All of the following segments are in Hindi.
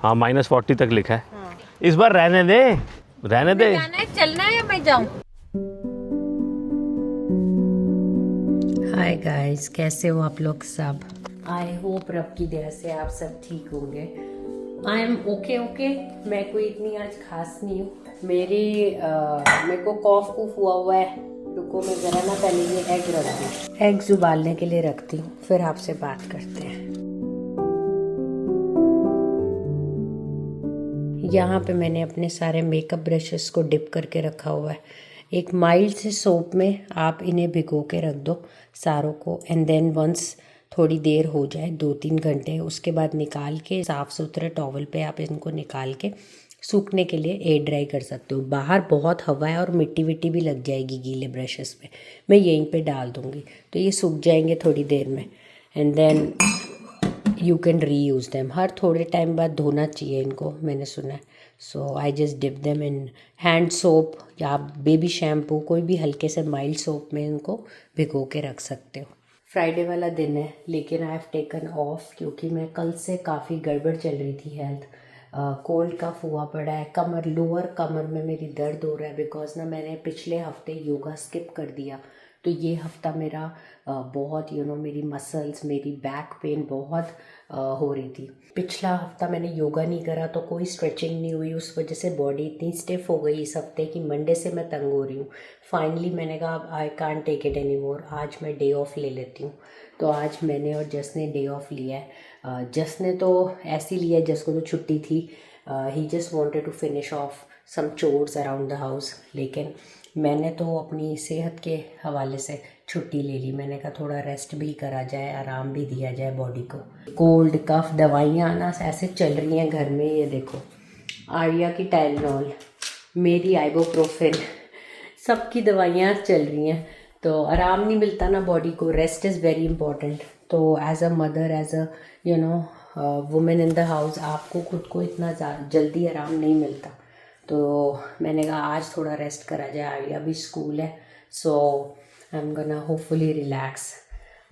हाँ -40 तक लिखा है। हाँ। इस बार रहने दे, रहने दे। जाना है, चलना है या मैं जाऊँ? हाय गाइस, कैसे हो आप लोग सब? आई होप रब की दया से आप सब ठीक होंगे। I am okay. मैं कोई इतनी आज खास नहीं हूँ। मेरे को कॉफ हुआ है। रुको मैं ज़रा ना पहले ये एग रख दूँ। एग्स उबालने के लिए रखती हूँ, फिर आपसे बात करते हैं। यहाँ पे मैंने अपने सारे मेकअप ब्रशेस को डिप करके रखा हुआ है। एक माइल्ड से सोप में आप इन्हें भिगो के रख दो सारों को, एंड देन वंस थोड़ी देर हो जाए 2-3 घंटे, उसके बाद निकाल के साफ़ सुथरे टॉवल पे आप इनको निकाल के सूखने के लिए एयर ड्राई कर सकते हो। बाहर बहुत हवा है और मिट्टी विट्टी भी लग जाएगी गीले ब्रशेस पे। मैं यहीं पे डाल दूँगी तो ये सूख जाएंगे थोड़ी देर में, and then you can reuse them. हर थोड़े टाइम बाद धोना चाहिए इनको, मैंने सुना है। So I just dip them in hand soap या बेबी शैम्पू, कोई भी हल्के से माइल्ड सोप में इनको भिगो के रख सकते हो। फ्राइडे वाला दिन है लेकिन आई हैव टेकन ऑफ क्योंकि मैं कल से काफ़ी गड़बड़ चल रही थी हेल्थ। कोल्ड कफ हुआ पड़ा है, कमर लोअर कमर में मेरी दर्द हो रहा है बिकॉज ना मैंने पिछले हफ्ते योगा स्किप कर दिया। तो ये हफ्ता मेरा बहुत मेरी मसल्स, मेरी बैक पेन बहुत हो रही थी। पिछला हफ्ता मैंने योगा नहीं करा तो कोई स्ट्रेचिंग नहीं हुई, उस वजह से बॉडी इतनी स्टिफ हो गई इस हफ्ते की मंडे से मैं तंग हो रही हूँ। फाइनली मैंने कहा I can't take it any more, आज मैं डे ऑफ ले लेती हूँ। तो आज मैंने और जस ने डे ऑफ लिया है। जस ने तो ऐसे लिया, जस को तो छुट्टी थी। He just wanted to finish off some chores around the house, लेकिन मैंने तो अपनी सेहत के हवाले से छुट्टी ले ली। मैंने कहा थोड़ा रेस्ट भी करा जाए, आराम भी दिया जाए बॉडी को। कोल्ड कफ दवाइयाँ ना ऐसे चल रही हैं घर में। ये देखो, आर्या की टाइलेनॉल, मेरी आइबोप्रोफेन, सबकी दवाइयाँ चल रही हैं। तो आराम नहीं मिलता ना बॉडी को। Rest is very important. तो as a mother, as a woman in the house, आपको खुद को इतना जल्दी आराम नहीं मिलता। तो मैंने कहा आज थोड़ा रेस्ट करा जाए। आर्या भी स्कूल है, so I am gonna hopefully relax.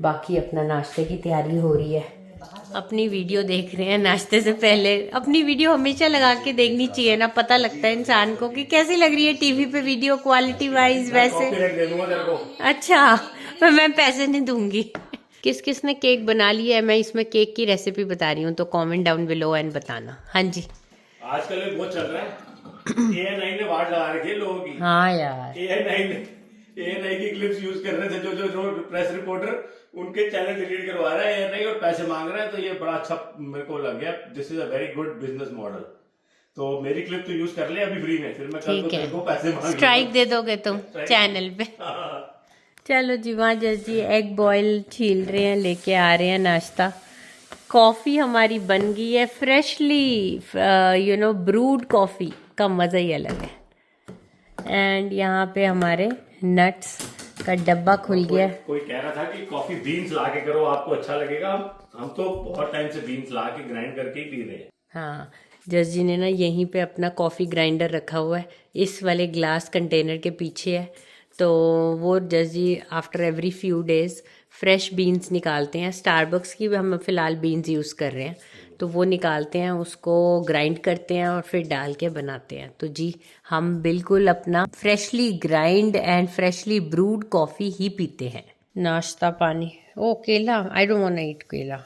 बाकी अपना नाश्ते की तैयारी हो रही है। अपनी वीडियो देख रहे हैं नाश्ते से पहले। अपनी वीडियो हमेशा लगा के देखनी चाहिए ना, पता लगता है इंसान को कि कैसी लग रही है टीवी पे वीडियो क्वालिटी वाइज। वैसे अच्छा, पर मैं पैसे नहीं दूंगी। किस किस ने केक बना लिया है, मैं इसमें केक की रेसिपी बता रही हूँ, तो कमेंट डाउन बिलो एंड बताना। हाँ जी, आजकल ये बहुत चल रहा है। AI ने वाट लगा रखी है लोगों की। हाँ यार, AI की क्लिप्स यूज कर रहे थे जो प्रेस रिपोर्टर, उनके चैनल डिलीट करवा रहा है AI और पैसे मांग रहा है। तो ये बड़ा अच्छा मेरे को लग गया। This is a very good business model. तो मेरी क्लिप तो यूज कर ले अभी फ्री में, फिर मैं कल को तेरे को पैसे मांग स्ट्राइक दे दोगे तुम चैनल पे। चलो जी, वहाँ जी एग बॉयल छील रहे हैं, लेके आ रहे हैं नाश्ता। कॉफ़ी हमारी बन गई है फ्रेशली, ब्रूड कॉफ़ी का मज़ा ही अलग है। एंड यहाँ पे हमारे नट्स का डब्बा खुल गया। कोई कह रहा था कि कॉफी बीन्स ला के करो, आपको अच्छा लगेगा। हम तो बहुत टाइम से बीन्स ला के ग्राइंड करके ही पी रहे हैं। हाँ, जस जी ने ना यहीं पे अपना कॉफ़ी ग्राइंडर रखा हुआ है, इस वाले ग्लास कंटेनर के पीछे है। तो वो जस जी after every few days fresh beans निकालते हैं। स्टारबक्स की भी हम फ़िलहाल बीन्स यूज़ कर रहे हैं, तो वो निकालते हैं, उसको ग्राइंड करते हैं और फिर डाल के बनाते हैं। तो जी हम बिल्कुल अपना freshly grind and freshly brewed coffee ही पीते हैं। नाश्ता पानी। ओ केला, I don't want to eat kela,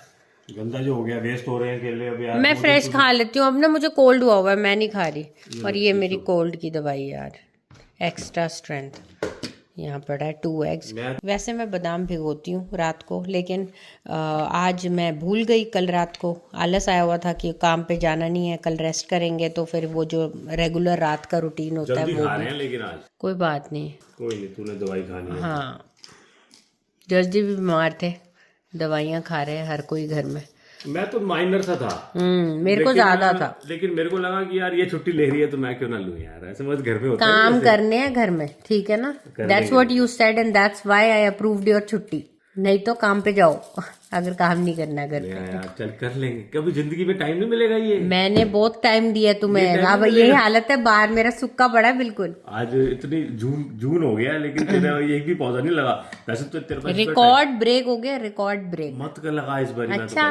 गंदा जो हो गया, वेस्ट हो रहे हैं केले अब यार। मैं फ्रेश खा लेती हूँ। अब ना मुझे कोल्ड हुआ हुआ है, मैं नहीं खा रही। और ये मेरी कोल्ड की दवाई यार, एक्स्ट्रा स्ट्रेंथ। यहाँ पड़ा है 2 एग्स। वैसे मैं बादाम भिगोती हूँ रात को, लेकिन आज मैं भूल गई। कल रात को आलस आया हुआ था कि काम पे जाना नहीं है, कल रेस्ट करेंगे, तो फिर वो जो रेगुलर रात का रूटीन होता है वो भी। लेकिन आज कोई बात नहीं, कोई नहीं, तूने दवाई खानी है। हाँ, जस जी भी बीमार थे, दवाइयाँ खा रहे हैं हर कोई घर में। मैं तो माइनर सा था, मेरे को ज्यादा था, लेकिन मेरे को लगा कि यार ये छुट्टी ले रही है तो मैं क्यों ना लूं यार। ऐसे मत, घर में होता है काम करने हैं घर में, ठीक है ना। That's what you said and that's why I approved your छुट्टी। नहीं तो काम पे जाओ अगर काम नहीं करना घर पे। यार चल कर लेंगे, कभी जिंदगी में टाइम नहीं मिलेगा। ये मैंने बहुत टाइम दिया तुम्हें, अब यही हालत है, बाहर मेरा सूखा पड़ा है बिल्कुल। आज इतनी जून हो गया लेकिन तेरा एक भी पौधा नहीं लगा। वैसे तो तेरे पास रिकॉर्ड ब्रेक हो गया, रिकॉर्ड ब्रेक। मत कर लगा इस बार। अच्छा,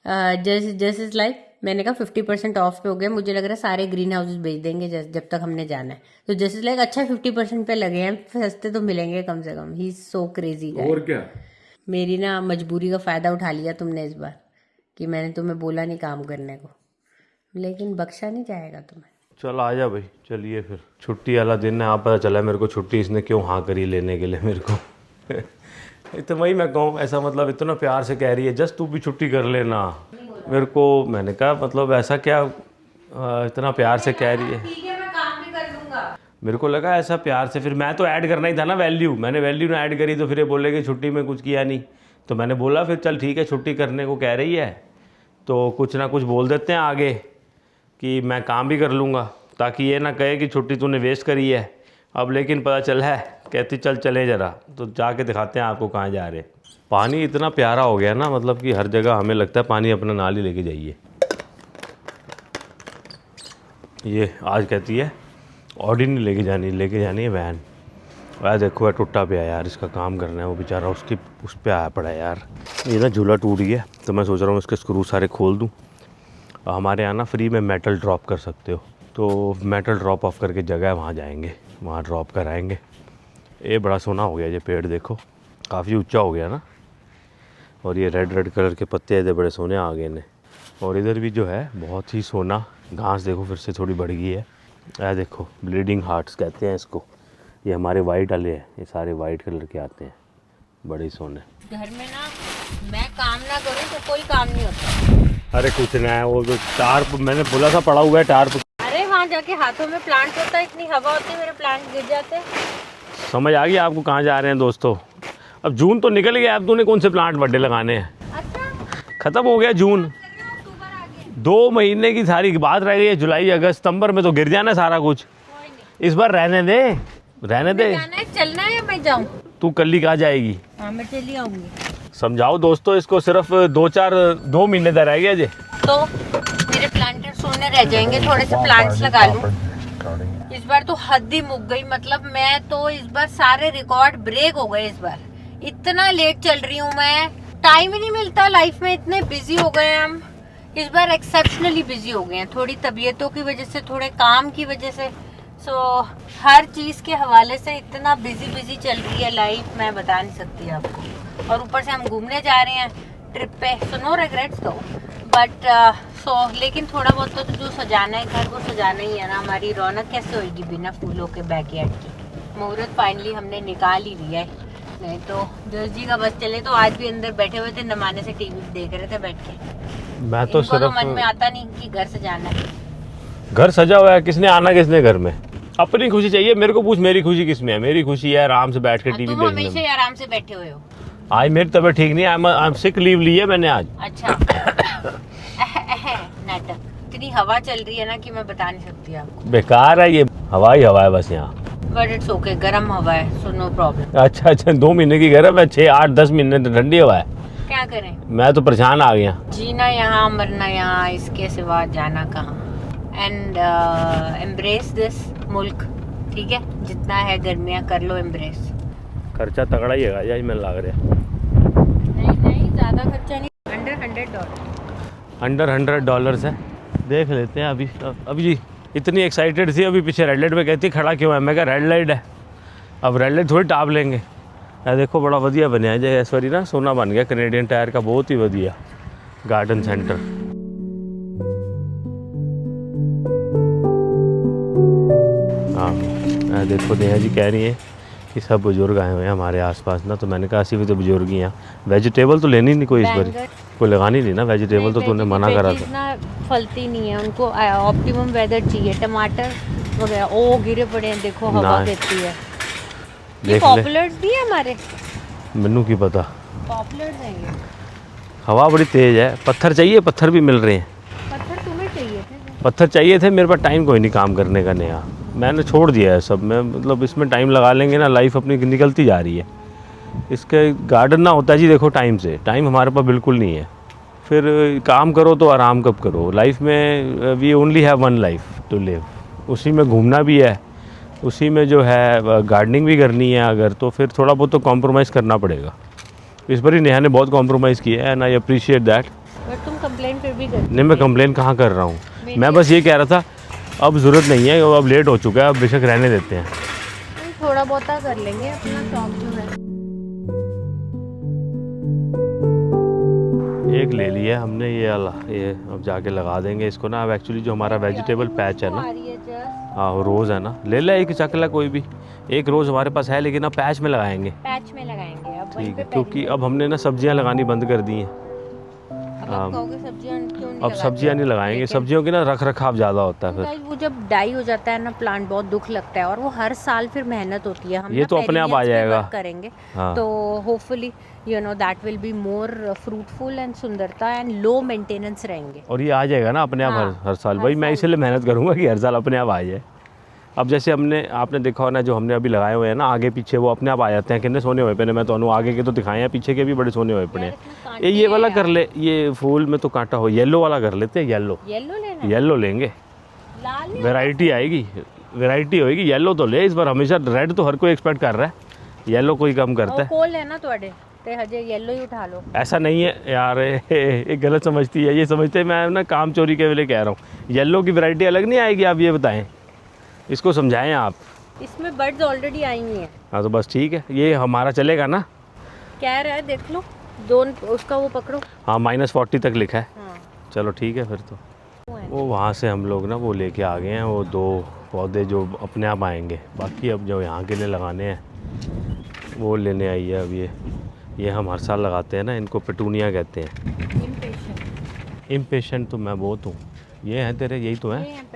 जस्ट इज लाइक मैंने कहा 50% ऑफ पे हो गया, मुझे लग रहा है सारे ग्रीन हाउसेस बेच देंगे जब तक हमने जाना है। तो जस्ट इज लाइक अच्छा 50% पे लगे हैं, सस्ते तो मिलेंगे कम से कम। He is so crazy. और क्या, मेरी ना मजबूरी का फ़ायदा उठा लिया तुमने इस बार कि मैंने तुम्हें बोला नहीं काम करने को, लेकिन बख्शा नहीं जाएगा तुम्हें। चल आ जा भाई, चलिए फिर। छुट्टी वाला दिन है, आप पता चला मेरे को छुट्टी इसने क्यों हाँ करी लेने के लिए मेरे को। तो वही मैं कहूँ, ऐसा मतलब इतना प्यार से कह रही है जस्ट तू भी छुट्टी कर लेना मेरे को। मैंने कहा मतलब ऐसा क्या इतना प्यार से कह रही है। ठीक है, मैं काम भी कर लूँगा। मेरे को लगा ऐसा प्यार से, फिर मैं तो ऐड करना ही था ना वैल्यू, मैंने वैल्यू ना ऐड करी तो फिर ये बोले कि छुट्टी में कुछ किया नहीं। तो मैंने बोला फिर चल ठीक है, छुट्टी करने को कह रही है तो कुछ ना कुछ बोल देते हैं आगे कि मैं काम भी कर लूँगा, ताकि ये ना कहे कि छुट्टी तूने वेस्ट करी है। अब लेकिन पता चला है, कहती चल चले ज़रा, तो जाके दिखाते हैं आपको कहाँ जा रहे। पानी इतना प्यारा हो गया ना, मतलब कि हर जगह हमें लगता है पानी अपना नाल ही लेके जाइए। ये आज कहती है ऑडी नहीं लेके जानी है वैन। वह देखो है टूटा पे यार, इसका काम करना है, वो बेचारा उसकी उस पर आया पड़ा है यार। ये ना झूला टूट गया तो मैं सोच रहा हूँ इसके स्क्रू सारे खोल दूँ। हमारे यहाँ ना फ्री में मेटल ड्रॉप कर सकते हो, तो मेटल ड्रॉप ऑफ करके जगह है वहाँ जाएंगे, वहाँ ड्रॉप कराएंगे। ये बड़ा सोना हो गया ये पेड़, देखो काफ़ी ऊंचा हो गया ना, और ये रेड कलर के पत्ते ऐसे बड़े सोने आ गए ने। और इधर भी जो है बहुत ही सोना घास, देखो फिर से थोड़ी बढ़ गई है। यह देखो ब्लीडिंग हार्ट्स कहते हैं इसको, ये हमारे वाइट वाले हैं, ये सारे वाइट कलर के आते हैं, बड़े सोने। घर में ना मैं काम ना करूँ तो कोई काम नहीं होता। अरे कुछ ना है, वो जो टार्प मैंने बोला था पड़ा हुआ है टार्प। अरे वहाँ जाके हाथों में प्लांट होता है, इतनी हवा होती है, मेरे प्लांट गिर जाते हैं। समझ आ गई आपको कहाँ जा रहे हैं दोस्तों। अब जून तो निकल गया, अब तूने कौन से प्लांट बड्डे लगाने हैं। अच्छा, ख़त्म हो गया जून, 2 महीने की सारी बात रह गई है। जुलाई अगस्त सितंबर में तो गिर जाना सारा कुछ। इस बार रहने दे, रहने दे। चलना है या मैं जाऊँ? तू कल ही कहाँ जाएगी? हाँ मैं चली आऊँगी। समझाओ दोस्तों इसको, सिर्फ 2 महीने तक रह गया जी। तो मेरे प्लांटर सोने रह जाएंगे, थोड़े से प्लांट्स लगा लूँ। इस बार तो हद ही मुक गई, मतलब मैं तो इस बार सारे रिकॉर्ड ब्रेक हो गए। इस बार इतना लेट चल रही हूँ मैं, टाइम ही नहीं मिलता लाइफ में, इतने बिजी हो गए हम। इस बार एक्सेप्शनली बिजी हो गए हैं, थोड़ी तबीयतों की वजह से, थोड़े काम की वजह से। सो हर चीज़ के हवाले से इतना बिजी चल रही है लाइफ, मैं बता नहीं सकती आपको। और ऊपर से हम घूमने जा रहे हैं ट्रिप पे, सो नो रिग्रेट्स दो, बट लेकिन थोड़ा बहुत तो जो सजाना है घर को सजाना ही है ना। हमारी रौनक कैसे होगी बिना फूलों के बैकयार्ड की। मुहूर्त फाइनली हमने निकाल ही लिया है, नहीं तो जस जी का बस चले तो आज भी अंदर बैठे हुए थे, नमाने से टीवी देख रहे थे बैठ के। मैं तो इनको सिर्फ तो मन में आता नहीं कि घर सजाना है। घर सजा हुआ है, किसने आना किसने घर में। अपनी खुशी चाहिए, मेरे को पूछ मेरी खुशी किस में है। मेरी खुशी है आराम से बैठ के टीवी तुम देखने हमेशा में। ही आराम से बैठे हुए हो। आज मेरी तबीयत ठीक नहीं है, आई एम सिक लीव ली है मैंने आज। अच्छा नाटक, इतनी हवा चल रही है ना कि मैं बता नहीं सकती आपको। बेकार है ये, हवा ही हवा है बस यहाँ। बट इट्स ओके, गर्म हवा है, सो नो प्रॉब्लम। अच्छा 2 महीने की गर्म है, 6, 8, 10 महीने तो ठंडी हवा है। क्या करें, मैं तो परेशान आ गया। जीना यहाँ मरना यहाँ, इसके सिवा जाना कहाँ। एंड एम्ब्रेस दिस मुल्क, ठीक है, जितना है गर्मियाँ कर लो एम्ब्रेस। खर्चा तगड़ा ही है यही मैं लग रहा। नहीं ज़्यादा खर्चा नहीं, अंडर $100 है। देख लेते हैं अभी जी इतनी एक्साइटेड थी, अभी पीछे रेड लाइट पे कहती खड़ा क्यों है। मैं कहा रेड लाइट है, अब रेड लाइट थोड़ी टाप लेंगे। ये देखो बड़ा वधिया बनया है इस बारी ना, सोना बन गया कनेडियन टायर का, बहुत ही वधिया गार्डन सेंटर। हाँ देखो नेहा जी कह रही है कि सब बुजुर्ग आए हुए हैं हमारे आसपास ना, तो मैंने कहा ऐसी भी तो बुजुर्ग ही हैं। वेजिटेबल तो लेनी नहीं कोई इस बार, कोई लगानी नहीं ना वेजिटेबल, तो तूने मना करा था ना, फलती नहीं है, उनको ऑप्टिमम वेदर चाहिए। टमाटर वगैरह ओ गिरे पड़े हैं, देखो हवा देती है। ये पॉपुलर्स भी है हमारे, मैनू की पता, पॉपुलर्स हैं ये। हवा बड़ी तेज है। पत्थर चाहिए, पत्थर भी मिल रहे हैं। पत्थर तुम्हें चाहिए थे? पत्थर चाहिए थे, मेरे पास टाइम कोई नहीं काम करने का नया, मैंने छोड़ दिया है सब। मैं मतलब इसमें टाइम लगा लेंगे ना, लाइफ अपनी निकलती जा रही है। इसके गार्डन ना होता है जी, देखो टाइम से, टाइम हमारे पास बिल्कुल नहीं है। फिर काम करो तो आराम कब करो। लाइफ में we only have one life to live, उसी में घूमना भी है, उसी में जो है गार्डनिंग भी करनी है अगर, तो फिर थोड़ा बहुत तो कॉम्प्रोमाइज़ करना पड़ेगा। इस बार ही नेहा ने बहुत कॉम्प्रोमाइज़ किया है and I appreciate that. But तुम कंप्लेंट फिर भी कर नहीं मैं कंप्लेन कहाँ कर रहा हूँ, मैं बस ये कह रहा था अब ज़रूरत नहीं है, अब लेट हो चुका है, अब बेशक रहने देते हैं। थोड़ा बहुत कर लेंगे अपना शौक जो है। एक ले लिया हमने ये वाला, ये अब जाके लगा देंगे इसको ना। अब एक्चुअली जो हमारा वेजिटेबल पैच है ना, हाँ वो रोज़ है ना, ले ले एक चकला कोई भी, एक रोज़ हमारे पास है, लेकिन अब पैच में लगाएंगे। पैच में लगाएंगे अब, ठीक है, क्योंकि अब हमने ना सब्जियां लगानी बंद कर दी हैं। अब सब्जियां नहीं लगाएंगे, सब्जियों की ना रख रखाव ज़्यादा होता है फिर। वो जब डाई हो जाता है ना प्लांट, बहुत दुख लगता है, और वो हर साल फिर मेहनत होती है। हम ये तो अपने आप आ जाएगा करेंगे हाँ। तो hopefully you know that will be more fruitful and सुंदरता एंड लो मेंटेनेंस रहेंगे। और ये आ जाएगा ना अपने आप हाँ, हर साल। भाई मैं इसलिए मेहनत करूँगा कि हर साल अपने आप आ जाए। अब जैसे आपने देखा हो ना, जो हमने अभी लगाए हुए हैं ना आगे पीछे, वो अपने आप आ जाते हैं। कितने सोने हुए पे मैं तो आगे के तो दिखाए हैं, पीछे के भी बड़े सोने हुए पड़े हैं। ये वाला कर ले, ये फूल में तो कांटा हो, येलो वाला कर लेते हैं। येलो लेना, येलो लेंगे, लाल वैरायटी आएगी, वैरायटी होएगी। येलो तो ले इस बार, हमेशा रेड तो हर कोई एक्सपेक्ट कर रहा है, येलो कोई कम करता है। कोल है ना थोड़े ते हजे येलो ही उठा लो। ऐसा नहीं है यार, ये गलत समझती है, ये समझते हैं मैं ना काम चोरी के लिए कह रहा हूँ। येलो की वैरायटी अलग नहीं आएगी, आप ये बताएं, इसको समझाएं आप। इसमें बर्ड्स ऑलरेडी आई हुई हैं। हाँ तो बस ठीक है, ये हमारा चलेगा ना। कह रहा है देख लो, दोन उसका वो पकड़ो। हाँ -40 तक लिखा है। हाँ। चलो ठीक है फिर तो। वो वहाँ से हम लोग ना वो लेके आ गए हैं, वो 2 पौधे जो अपने आप आएंगे। बाकी अब जो यहाँ के लिए लगाने हैं वो लेने आई है। अब ये हम हर साल लगाते हैं ना, इनको पेटूनिया कहते हैं। इम्पेशेंट तो मैं बहुत हूँ। ये हैं तेरे, यही तो हैं।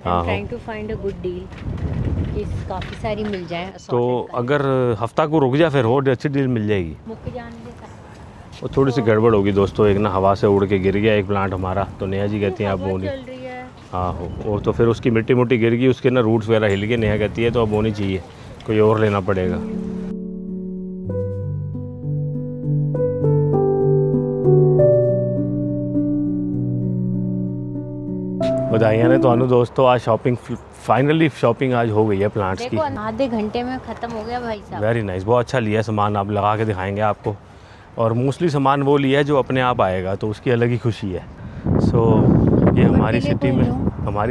हाँ trying to find a good deal, कि काफ़ी सारी मिल जाए। तो अगर हफ्ता को रुक जा फिर और अच्छी डील मिल जाएगी। और थोड़ी सी गड़बड़ होगी दोस्तों, एक ना हवा से उड़ के गिर गया एक प्लांट हमारा, तो नेहा जी कहती हैं आप बोनी। हाँ हो, वो तो फिर उसकी मिट्टी मुट्टी गिर गई, उसके ना रूट्स वगैरह हिल गए। नेहा कहती है तो अब बोनी चाहिए, कोई और लेना पड़ेगा। बधाइयाँ ने तो अनु दोस्तों, आज शॉपिंग फाइनली शॉपिंग आज हो गई है प्लांट्स की। आधे घंटे में ख़त्म हो गया भाई साहब। वेरी नाइस, बहुत अच्छा लिया सामान, आप लगा के दिखाएंगे आपको। और मोस्टली सामान वो लिया है जो अपने आप आएगा, तो उसकी अलग ही खुशी है। सो ये हमारी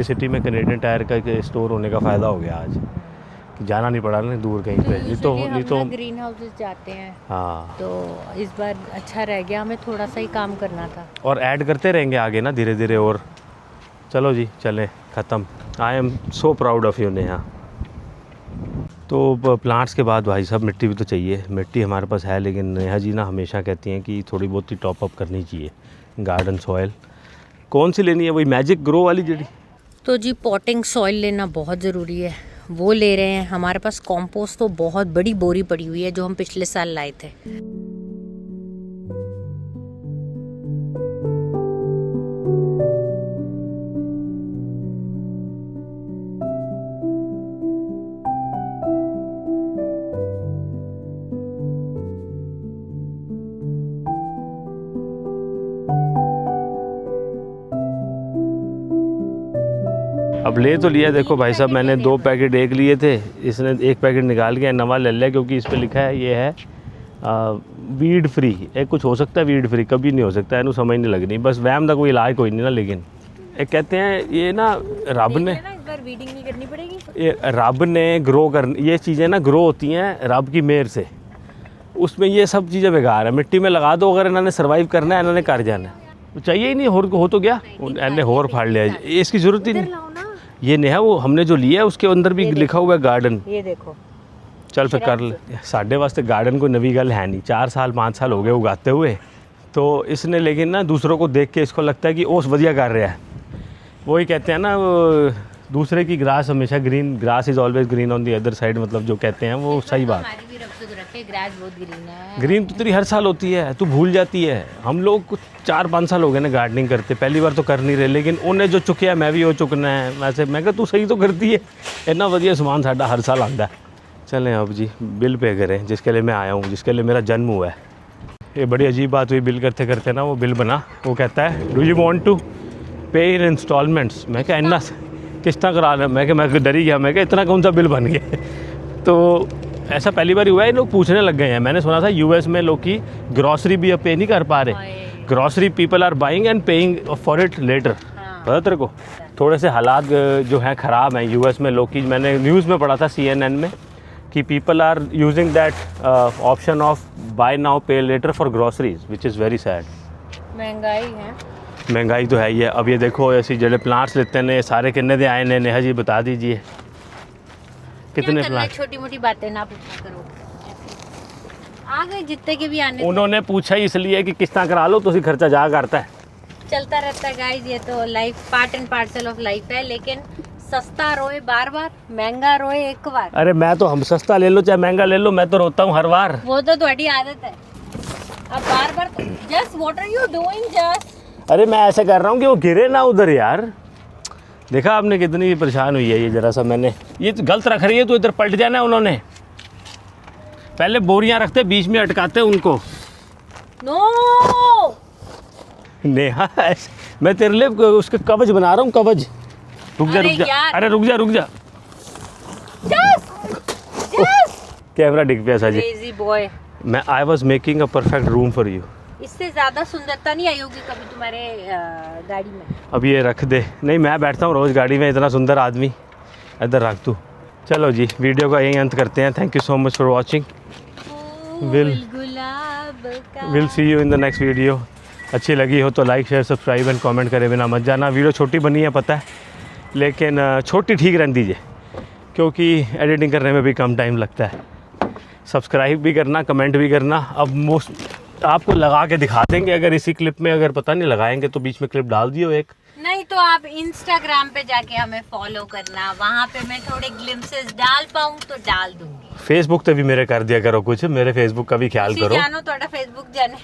सिटी में कैनेडियन टायर का स्टोर होने का फ़ायदा हो गया आज, कि जाना नहीं पड़ा ना दूर कहीं पे। ये तो ग्रीन हाउसेस जाते हैं। हाँ, तो इस बार अच्छा रह गया, हमें थोड़ा सा ही काम करना था। और ऐड करते रहेंगे आगे ना धीरे धीरे। और चलो जी चलें, ख़त्म। I am so proud of you Neha. तो प्लांट्स के बाद भाई साहब मिट्टी भी तो चाहिए। मिट्टी हमारे पास है, लेकिन नेहा जी ना हमेशा कहती हैं कि थोड़ी बहुत ही टॉप अप करनी चाहिए गार्डन सॉइल। कौन सी लेनी है, वही मैजिक ग्रो वाली जड़ी? तो जी पॉटिंग सॉइल लेना बहुत ज़रूरी है, वो ले रहे हैं। हमारे पास कॉम्पोस्ट तो बहुत बड़ी बोरी पड़ी हुई है, जो हम पिछले साल लाए थे। अब ले तो लिया, देखो भाई साहब मैंने 2 पैकेट एक लिए थे, इसने 1 पैकेट निकाल के नवा ले लिया, क्योंकि इस पे लिखा है ये है वीड फ्री। एक कुछ हो सकता है वीड फ्री, कभी नहीं हो सकता है, इन्हें समझ नहीं लगनी, बस वहम का कोई इलाज कोई नहीं ना। लेकिन एक कहते हैं ये ना रब ने, इस बार वीडिंग नहीं करनी पड़ेगी। ये रब ने ग्रो कर, ये चीज़ें ना ग्रो होती हैं रब की मेहर से। उसमें ये सब चीज़ें बेकार है, मिट्टी में लगा दो, अगर इन्होंने सर्वाइव करना है, इन्होंने कर जाना है, तो चाहिए ही नहीं। हो तो गया, इन्हें होर फाड़ लिया, इसकी ज़रूरत ही नहीं। ये नेहा वो हमने जो लिया है उसके अंदर भी लिखा हुआ है गार्डन। ये देखो, चल फिर कर ले। साढ़े वास्ते गार्डन कोई नवी गल है नहीं, 4 साल 5 साल हो गए उगाते हुए। तो इसने लेकिन ना दूसरों को देख के इसको लगता है कि ओस वधिया कर रहा है। वही कहते हैं ना, दूसरे की ग्रास हमेशा green, grass is always green on the other side, मतलब जो कहते हैं वो सही बात। ग्रास बहुत ग्रीन है। ग्रीन तो तेरी हर साल होती है, तू भूल जाती है। हम लोग कुछ 4-5 साल हो गए ना गार्डनिंग करते, पहली बार तो कर नहीं रहे, लेकिन उन्हें जो चुकिया मैं भी वो चुकना है। वैसे मैं कहा तू सही तो करती है, इतना वधिया सामान साडा हर साल आता है। चलें अब जी बिल पे करें, जिसके लिए मैं आया हूँ, जिसके लिए मेरा जन्म हुआ है। ये बड़ी अजीब बात हुई, बिल करते करते ना वो बिल बना, वो कहता है डू यू वांट टू पे इन इंस्टॉलमेंट्स। मैं क्या इतना किस्ता करा लें, मैं डरी गया, मैं क्या इतना कौन सा बिल बन गया। तो ऐसा पहली बार हुआ है, लोग पूछने लग गए हैं। मैंने सुना था यूएस में लोग की ग्रॉसरी भी अब पे नहीं कर पा रहे, grocery people are buying and paying for it later. पता तेरे को थोड़े से हालात जो हैं ख़राब हैं यूएस में। लोग की मैंने न्यूज़ में पढ़ा था CNN में कि people are using that option of buy now pay later for groceries which is very sad. महंगाई है, महंगाई तो है ही है। अब ये देखो ऐसी जड़े प्लांट्स लेते हैं सारे किन्ने दे आए ने नेहा जी बता दीजिए कितने प्लांट। छोटी मोटी बातें ना पूछा करो, आ गए जितने के भी आने। उन्होंने पूछा ही इसलिए कि किस्ता करा लो तो खर्चा जा करता है, चलता रहता है गाइस, ये तो life part and parcel of life है। लेकिन सस्ता रोए बार बार, महंगा रोए एक बार। अरे मैं तो हम सस्ता ले लो चाहे महंगा ले लो, मैं तो रोता हूँ हर बार। वो तो तुम्हारी आदत है। अब बार बार just what are you doing just. अरे मैं ऐसे कर रहा हूँ कि वो गिरे ना उधर यार। देखा आपने कितनी परेशान हुई है ये, जरा सा मैंने ये तो गलत रख रही है तो इधर पलट जाना है। उन्होंने पहले बोरियां रखते बीच में अटकाते उनको। नो नेहा मैं तेरे लिए उसके कवच बना रहा हूँ, कवच। रुक जा अरे रुक जा, यार। अरे रुक जा रुक जा। कैमरा डिग गया साजी। क्रेजी बॉय, मैं I was making a perfect room for you. इससे ज्यादा सुंदरता नहीं आई होगी कभी तुम्हारे गाड़ी में। अब ये रख दे। नहीं मैं बैठता हूँ रोज़ गाड़ी में, इतना सुंदर आदमी। इधर रख तू। चलो जी वीडियो का यही अंत करते हैं। Thank you so much for watching. Will see you in the next video. अच्छी लगी हो तो like share subscribe and comment करे बिना मत जाना। वीडियो छोटी बनी है पता है, लेकिन छोटी ठीक रहने दीजिए क्योंकि एडिटिंग करने में भी कम टाइम लगता है। सब्सक्राइब भी करना, कमेंट भी करना। अब मोस्ट आपको लगा के दिखा देंगे, अगर इसी क्लिप में अगर पता नहीं लगाएंगे तो बीच में क्लिप डाल दियो एक। नहीं तो आप इंस्टाग्राम पे जाके हमें फॉलो करना, वहाँ पे मैं थोड़े ग्लिम्सेस डाल पाऊँ तो डाल दूंगी। फेसबुक पे भी मेरे कर दिया करो कुछ, मेरे फेसबुक का भी ख्याल करो। जानो थोड़ा फेसबुक जाने।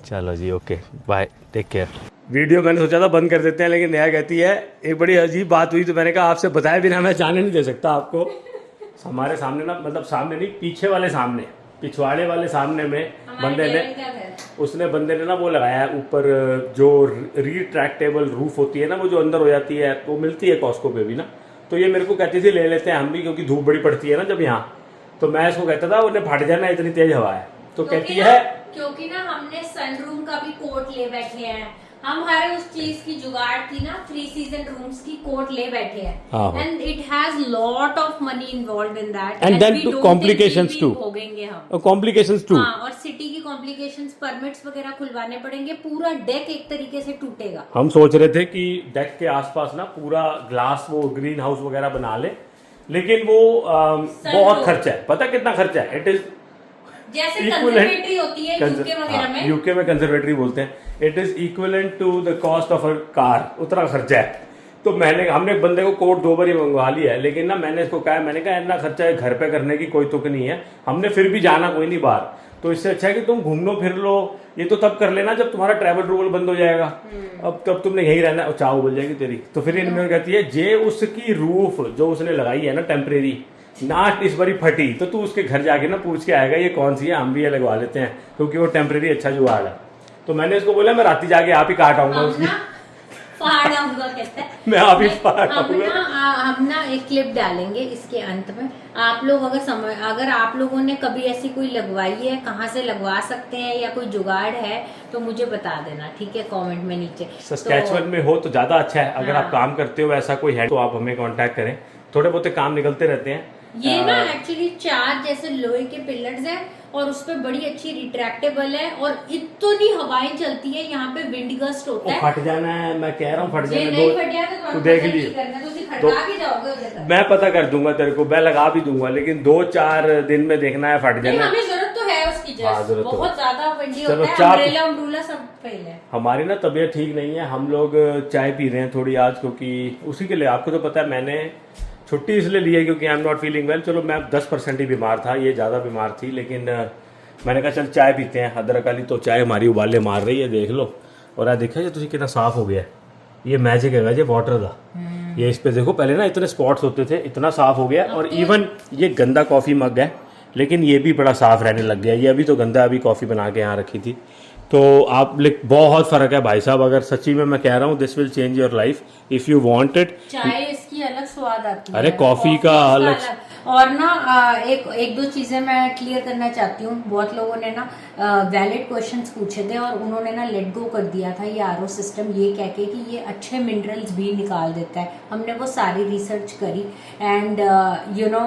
चलो जी okay bye, take care. Video मैंने सोचा था बंद कर देते हैं, लेकिन नेहा कहती है एक बड़ी अजीब बात हुई तो मैंने कहा आपसे बताए बिना मैं जाने नहीं दे सकता आपको। हमारे सामने ना, मतलब सामने नहीं, पीछे वाले सामने, पिछवाड़े वाले सामने में बंदे ने ना वो लगाया है ऊपर जो रिट्रैक्टेबल रूफ होती है ना, वो जो अंदर हो जाती है, वो मिलती है कॉस्को पे भी ना। तो ये मेरे को कहती थी ले लेते हैं हम भी, क्योंकि धूप बड़ी पड़ती है ना जब यहाँ। तो मैं इसको कहता था उन्हें फट जाना इतनी तेज हवा है। तो कहती है क्योंकि ना हमने सनरूम का भी कोट ले बैठे हैं, हम हर उस चीज की जुगाड़ थी ना, 3 सीजन रूम्स की कोट ले बैठे हैं। And it has lot of money involved in that, and then too complications too, भोगेंगे हम कॉम्प्लिकेशंस टू। हाँ, और सिटी की कॉम्प्लिकेशंस, परमिट्स वगैरह खुलवाने पड़ेंगे, पूरा डेक एक तरीके से टूटेगा। हम सोच रहे थे कि डेक के आसपास ना पूरा ग्लास वो ग्रीन हाउस वगैरह बना ले, लेकिन वो बहुत खर्चा है। पता कितना खर्चा है? इट इज जैसे कंजर्वेटरी होती है यूके वगैरह में, यूके में कंजर्वेटरी बोलते हैं। It is equivalent to the cost of a car, उतना खर्चा है। तो हमने एक बंदे को कोट 2 बार ही मंगवा लिया है, लेकिन ना मैंने इसको कहा, मैंने कहा इतना खर्चा है घर पे करने की कोई तुक नहीं है, हमने फिर भी जाना कोई नहीं बाहर, तो इससे अच्छा है कि तुम घूम लो फिर लो। ये तो तब कर लेना जब तुम्हारा ट्रैवल रूल बंद हो जाएगा, अब तब तुमने यही रहना और चाव बोल जाएगी तेरी। तो फिर इन्होंने कहती है जे उसकी रूफ जो उसने लगाई है ना टेम्परेरी, नाट इस बारी फटी, तो तू उसके घर जाके ना पूछ के आएगा ये कौन सी है, हम भी ये लगवा लेते हैं क्योंकि वो टेम्परेरी अच्छा जुगाड़ है। तो मैंने इसको बोला मैं रात ही जाके आप ही काट आऊंगा उसकी, फाड़ आऊंगा कहते हैं, मैं आप ही फाड़ आऊंगा। हम ना एक क्लिप डालेंगे इसके अंत में। आप लोग अगर आप लोगों ने कभी ऐसी कोई लगवाई है, कहाँ से लगवा सकते हैं या कोई जुगाड़ है तो मुझे बता देना, ठीक है, कमेंट में नीचे। सस्कैचुअन में हो तो ज्यादा अच्छा है। अगर आप काम करते हो ऐसा कोई है तो आप हमें कांटेक्ट करें, थोड़े बहुत काम निकलते रहते हैं। ये ना एक्चुअली 4 जैसे लोहे के पिलर्स हैं और उस पे बड़ी अच्छी रिट्रैक्टेबल है और इतनी हवाएं चलती है, यहाँ पे विंड गस्ट होता है। फट जाना है, मैं कह रहा हूँ फट जाना नहीं फटिया तो देख लिए, मैं पता कर दूंगा तेरे को, मैं लगा भी दूंगा, लेकिन 2-4 दिन में देखना है फट जाना। हमें जरूरत तो है उसकी, जरूरत बहुत ज्यादा विंडी होता है, अम्ब्रेला सब फेल है। हमारी ना तबीयत ठीक नहीं है, हम लोग चाय पी रहे हैं थोड़ी आज, क्योंकि उसी के लिए आपको तो पता है मैंने छुट्टी इसलिए ली है क्योंकि I am not feeling well. चलो मैं 10% ही बीमार था, ये ज़्यादा बीमार थी, लेकिन मैंने कहा चल चाय पीते हैं। अदरक वाली तो चाय हमारी उबाले मार रही है, देख लो। और देखा ये तुझे कितना साफ हो गया है, ये मैजिक है ये वाटर का। ये इस पे देखो, पहले ना इतने स्पॉट्स होते थे, इतना साफ हो गया। और इवन ये गंदा कॉफ़ी मग है, लेकिन ये भी बड़ा साफ रहने लग गया। ये अभी तो गंदा, अभी कॉफ़ी बना के यहाँ रखी थी। तो आप बहुत फ़र्क है भाई साहब, अगर सच्ची में मैं कह रहा हूँ this will change your life if you want it. चाय इसकी अलग स्वाद आती है, अरे कॉफ़ी का अलग, और ना एक दो चीजें मैं क्लियर करना चाहती हूँ। बहुत लोगों ने ना वैलिड क्वेश्चंस पूछे थे और उन्होंने ना लेट गो कर दिया था ये आरओ सिस्टम, ये कह के कि ये अच्छे मिनरल्स भी निकाल देता है। हमने वो सारी रिसर्च करी and you know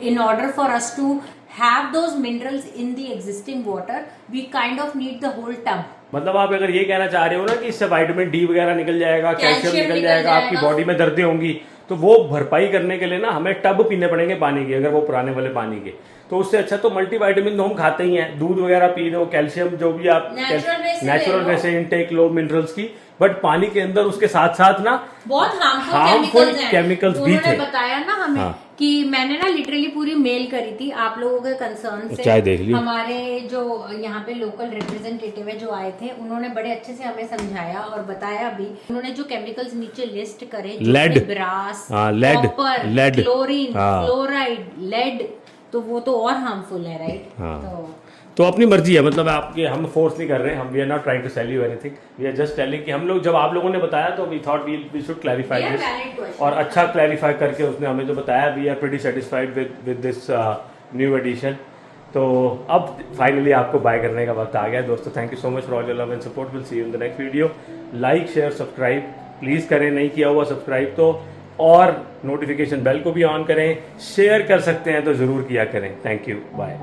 in order for us to have those minerals in the existing water we kind of need the whole tub। मतलब आप अगर ये कहना चाह रहे हो ना कि इससे विटामिन डी वगैरह निकल जाएगा, कैल्शियम निकल जाएगा, आपकी बॉडी में दर्दें होंगी, तो वो भरपाई करने के लिए ना हमें टब पीने पड़ेंगे पानी के, अगर वो पुराने वाले पानी के। तो उससे अच्छा तो मल्टीविटामिन तो हम खाते ही हैं, दूध वगैरह पी लो, कैल्शियम जो भी आप नेचुरल वे से इनटेक लो मिनरल्स की, बट पानी के अंदर उसके साथ साथ ना बहुत हार्मफुल केमिकल्स भी थे। बताया ना हमें। हाँ। कि मैंने ना लिटरली पूरी मेल करी थी आप लोगों के कंसर्न से। चाय देख ली। हमारे जो यहाँ पे लोकल रिप्रेजेंटेटिव है जो आए थे, उन्होंने बड़े अच्छे से हमें समझाया और बताया भी। उन्होंने जो केमिकल्स नीचे लिस्ट करे, lead, brass, copper, lead, chlorine, fluoride, lead, तो वो तो और हार्मफुल है, राइट? तो अपनी मर्जी है, मतलब आपके हम फोर्स नहीं कर रहे हैं, हम we are not trying to sell you anything, we are just telling कि हम लोग जब आप लोगों ने बताया तो we thought we should clarify this, और अच्छा क्लैरिफाई करके उसने हमें जो बताया we are pretty satisfied with this new edition. तो अब फाइनली आपको बाय करने का वक्त आ गया है दोस्तों। Thank you so much for all your love and support, will see you in the next video. Like share subscribe please करें, नहीं किया हुआ सब्सक्राइब तो, और नोटिफिकेशन बेल को भी ऑन करें, शेयर कर सकते हैं तो ज़रूर किया करें। Thank you, bye.